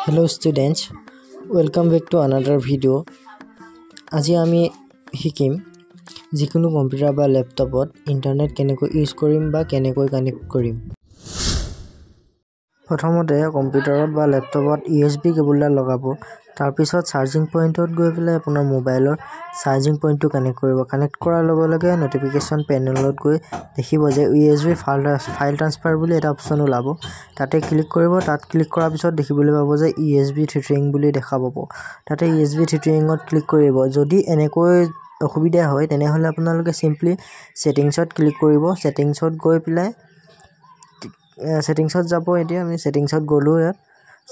Hello students, welcome back to another video. আজি আমি শিকিম যিকোনো কম্পিউটাৰ বা ল্যাপটপত ইন্টাৰনেট কেনেকৈ ইউজ কৰিম বা কেনেকৈ কানেক্ট কৰিম। প্ৰথমতে কম্পিউটাৰত বা ল্যাপটপত USB কেবলডাল লগাব। তাৰ পিছত চাৰ্জিং পইণ্টত গৈ পেলাই আপোনাৰ মোবাইলৰ চাৰ্জিং পইণ্টটো কানেক্ট কৰিব। কানেক্ট কৰাৰ লগে লগে নটিফিকেশন পেনেলত গৈ দেখিব যে USB ফাইল ট্ৰান্সফাৰ বুলি এটা অপচন ওলাব। তাতে ক্লিক কৰিব। তাত ক্লিক কৰাৰ পিছত দেখিবলৈ পাব যে USB থ্ৰেটিং বুলি দেখা পাব। তাতে USB থ্ৰেটিংত ক্লিক কৰিব। যদি এনেকৈ অসুবিধা হয় তেনেহলে আপোনালোকে সিম্পলি সেটিংছত ক্লিক কৰিব। সেটিংছত গৈ পেলাই সেটিংছত যাব। এতিয়া আমি সেটিংছত গলো।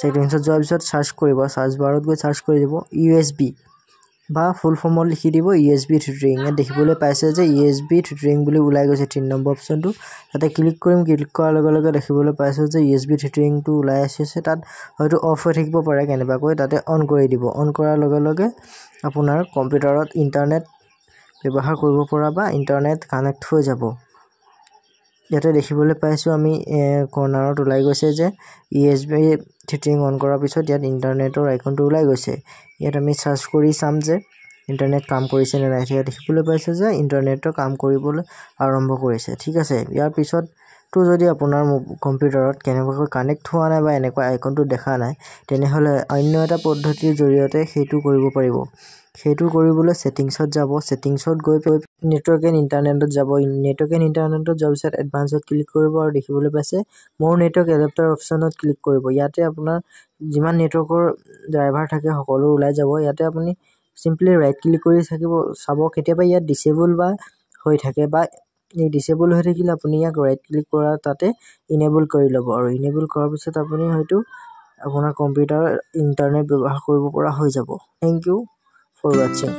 সেটিংছত যোৱাৰ পিছত সাৰ্চ কৰিব। সাৰ্চ বাৰত গৈ সাৰ্চ কৰি দিব USB বা ফুল ফৰ্মত লিখি দিব USB থ্ৰেটিং। ইয়াত দেখিবলৈ পাইছে যে USB থ্ৰেটিং বুলি ওলাই গৈছে 3 নম্বৰ অপচনটো। তাতে ক্লিক কৰিম। ক্লিক কৰাৰ লগে লগে দেখিবলৈ পাইছে যে USB থ্ৰেটিংটো ওলাই আহিছে। তাত হয়তো অফ হৈ থাকিব পাৰে কেনেবাকৈ। তাতে অন কৰি দিব। অন কৰাৰ লগে লগে আপোনাৰ কম্পিউটাৰত ইন্টাৰনেট ব্যৱহাৰ কৰিব পৰা বা ইন্টাৰনেট কানেক্ট হৈ যাব। ইয়াতে দেখিবলৈ পাইছো আমি কৰ্নাৰত ওলাই গৈছে যে USB থ্ৰেটিং অন কৰাৰ পিছত ইয়াত ইন্টাৰনেটৰ আইকনটো ওলাই গৈছে। ইয়াত আমি সাৰ্চ কৰি চাম যে ইন্টাৰনেট কাম কৰিছে নে নাই। ইয়াত দেখিবলৈ পাইছে যে ইন্টাৰনেটৰ কাম কৰিবলৈ আৰম্ভ কৰিছে। ঠিক আছে। ইয়াৰ পিছত তো যদি আপোনাৰ কম্পিউটাৰত কেনেবাকৈ কানেক্ট হোৱা নাই বা এনেকুৱা আইকনটো দেখা নাই তেনেহলে অন্য এটা পদ্ধতিৰ জৰিয়তে সেইটো কৰিব পাৰিব। সেইটো কৰিবলৈ সেটিংছত যাব। সেটিংছত গৈ নেটৱৰ্ক এণ্ড ইন্টাৰনেটত যাব। নেটৱৰ্ক এণ্ড ইন্টাৰনেটত যোৱাৰ পিছত এডভান্সত ক্লিক কৰিব আৰু দেখিবলৈ পাইছে মোৰ নেটৱৰ্ক এডাপ্টাৰ অপচনত ক্লিক কৰিব। ইয়াতে আপোনাৰ যিমান নেটৱৰ্কৰ ড্ৰাইভাৰ থাকে সকলো ওলাই যাব। ইয়াতে আপুনি সিম্পলি ৰাইট ক্লিক কৰি থাকিব চাব। কেতিয়াবা ইয়াত ডিসেবল বা হৈ থাকে বা এই ডিসেবল হৈ থাকিলে আপুনি ইয়াক ৰাইট ক্লিক কৰা তাতে ইনেবল কৰি ল'ব আৰু ইনেবল কৰাৰ পিছত আপুনি হয়তো আপোনাৰ কম্পিউটাৰ ইন্টাৰনেট ব্যৱহাৰ কৰিব পৰা হৈ যাব। Thank you for watching.